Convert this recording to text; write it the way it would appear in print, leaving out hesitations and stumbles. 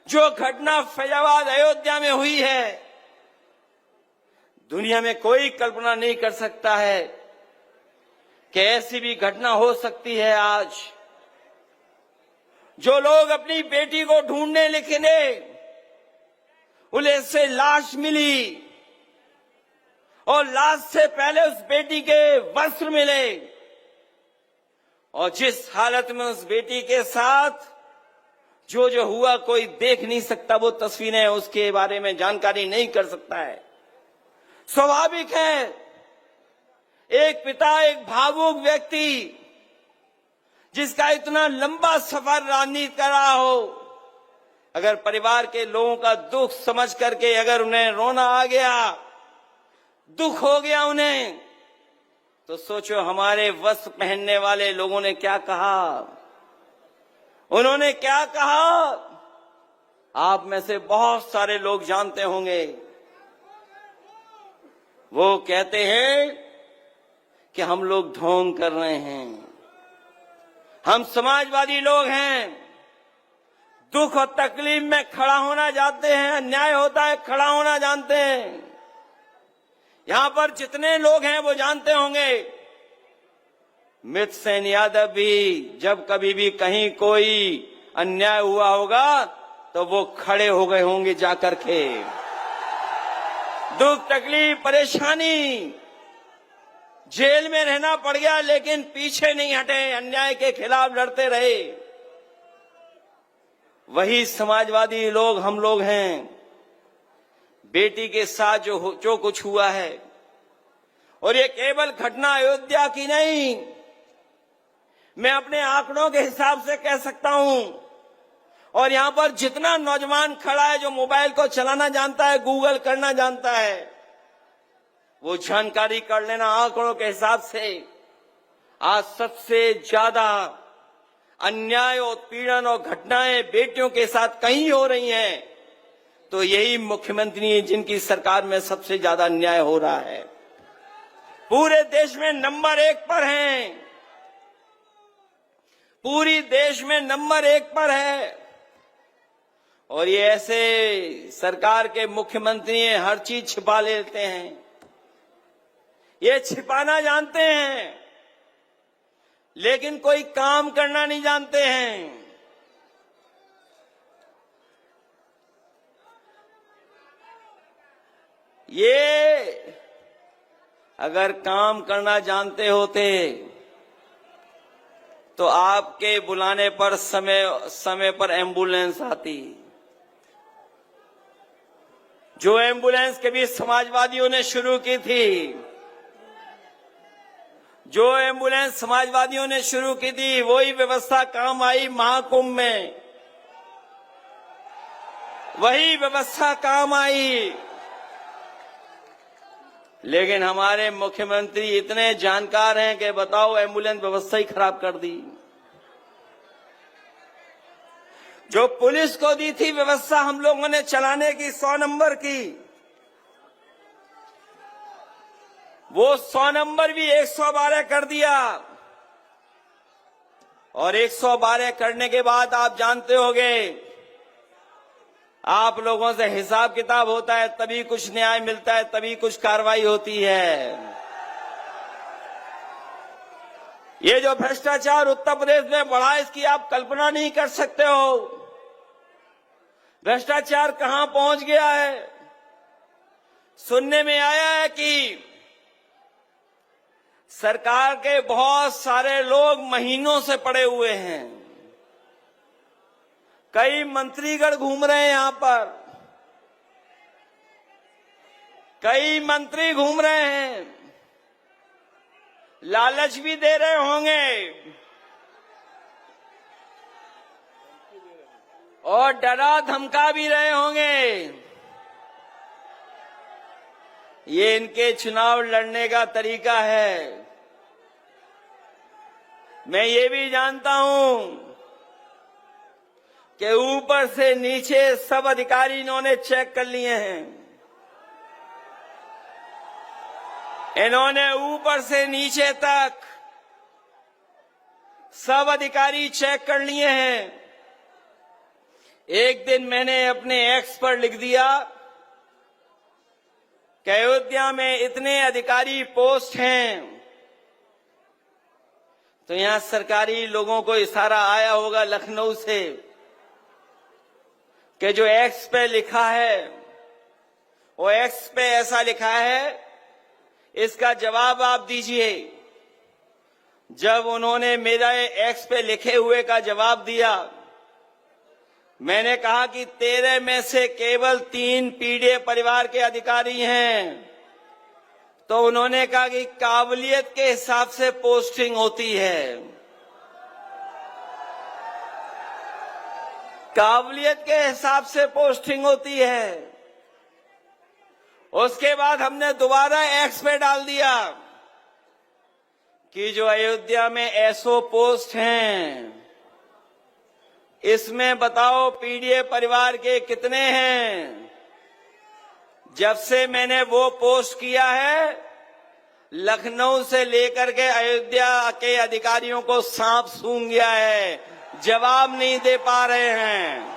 जो घटना फैजाबाद अयोध्या में हुई है, दुनिया में कोई कल्पना नहीं कर सकता है कि ऐसी भी घटना हो सकती है। आज जो लोग अपनी बेटी को ढूंढने निकले, उन्हें से लाश मिली और लाश से पहले उस बेटी के वस्त्र मिले, और जिस हालत में उस बेटी के साथ जो जो हुआ कोई देख नहीं सकता, वो तस्वीरें उसके बारे में जानकारी नहीं कर सकता है। स्वाभाविक है, एक पिता, एक भावुक व्यक्ति जिसका इतना लंबा सफर राजनीति कर रहा हो, अगर परिवार के लोगों का दुख समझ करके अगर उन्हें रोना आ गया, दुख हो गया उन्हें, तो सोचो हमारे वस्त्र पहनने वाले लोगों ने क्या कहा। उन्होंने क्या कहा, आप में से बहुत सारे लोग जानते होंगे। वो कहते हैं कि हम लोग ढोंग कर रहे हैं, हम समाजवादी लोग हैं, दुख और तकलीफ में खड़ा होना जानते हैं, अन्याय होता है खड़ा होना जानते हैं। यहां पर जितने लोग हैं वो जानते होंगे, मित्रसेन यादव भी जब कभी भी कहीं कोई अन्याय हुआ होगा तो वो खड़े हो गए होंगे जाकर के। दुख, तकलीफ, परेशानी, जेल में रहना पड़ गया लेकिन पीछे नहीं हटे, अन्याय के खिलाफ लड़ते रहे। वही समाजवादी लोग हम लोग हैं। बेटी के साथ जो कुछ हुआ है, और ये केवल घटना अयोध्या की नहीं, मैं अपने आंकड़ों के हिसाब से कह सकता हूं, और यहां पर जितना नौजवान खड़ा है जो मोबाइल को चलाना जानता है, गूगल करना जानता है, वो जानकारी कर लेना आंकड़ों के हिसाब से। आज सबसे ज्यादा अन्याय और पीड़न और घटनाएं बेटियों के साथ कहीं हो रही हैं, तो यही मुख्यमंत्री हैं जिनकी सरकार में सबसे ज्यादा अन्याय हो रहा है। पूरे देश में नंबर 1 पर हैं, पूरी देश में नंबर 1 पर है। और ये ऐसे सरकार के मुख्यमंत्री हैं, हर चीज छिपा लेते हैं, ये छिपाना जानते हैं लेकिन कोई काम करना नहीं जानते हैं। ये अगर काम करना जानते होते तो आपके बुलाने पर समय पर एम्बुलेंस आती। जो एम्बुलेंस कभी समाजवादियों ने शुरू की थी, जो एम्बुलेंस समाजवादियों ने शुरू की थी, वही व्यवस्था काम आई महाकुंभ में, वही व्यवस्था काम आई। लेकिन हमारे मुख्यमंत्री इतने जानकार हैं कि बताओ, एम्बुलेंस व्यवस्था ही खराब कर दी। जो पुलिस को दी थी व्यवस्था हम लोगों ने चलाने की 100 नंबर की, वो 100 नंबर भी 112 कर दिया। और 112 करने के बाद आप जानते होंगे, आप लोगों से हिसाब किताब होता है, तभी कुछ न्याय मिलता है, तभी कुछ कार्रवाई होती है। ये जो भ्रष्टाचार उत्तर प्रदेश में बढ़ा, इसकी आप कल्पना नहीं कर सकते हो। भ्रष्टाचार कहां पहुंच गया है। सुनने में आया है कि सरकार के बहुत सारे लोग महीनों से पड़े हुए हैं, कई मंत्रीगण घूम रहे हैं यहां पर, कई मंत्री घूम रहे हैं, लालच भी दे रहे होंगे और डरा धमका भी रहे होंगे। ये इनके चुनाव लड़ने का तरीका है। मैं ये भी जानता हूं कि ऊपर से नीचे सब अधिकारी इन्होंने चेक कर लिए हैं। इन्होंने ऊपर से नीचे तक सब अधिकारी चेक कर लिए हैं एक दिन मैंने अपने एक्स पर लिख दिया कि अयोध्या में इतने अधिकारी पोस्ट हैं, तो यहां सरकारी लोगों को इशारा आया होगा लखनऊ से कि जो एक्स पे लिखा है वो एक्स पे ऐसा लिखा है, इसका जवाब आप दीजिए। जब उन्होंने मेरा एक्स पे लिखे हुए का जवाब दिया, मैंने कहा कि 13 में से केवल 3 पीडीए परिवार के अधिकारी हैं, तो उन्होंने कहा कि काबिलियत के हिसाब से पोस्टिंग होती है। काबिलियत के हिसाब से पोस्टिंग होती है। उसके बाद हमने दोबारा एक्स पे डाल दिया कि जो अयोध्या में एसओ पोस्ट हैं, इसमें बताओ पीडीए परिवार के कितने हैं। जब से मैंने वो पोस्ट किया है, लखनऊ से लेकर के अयोध्या के अधिकारियों को सांप सूंघ गया है, जवाब नहीं दे पा रहे हैं।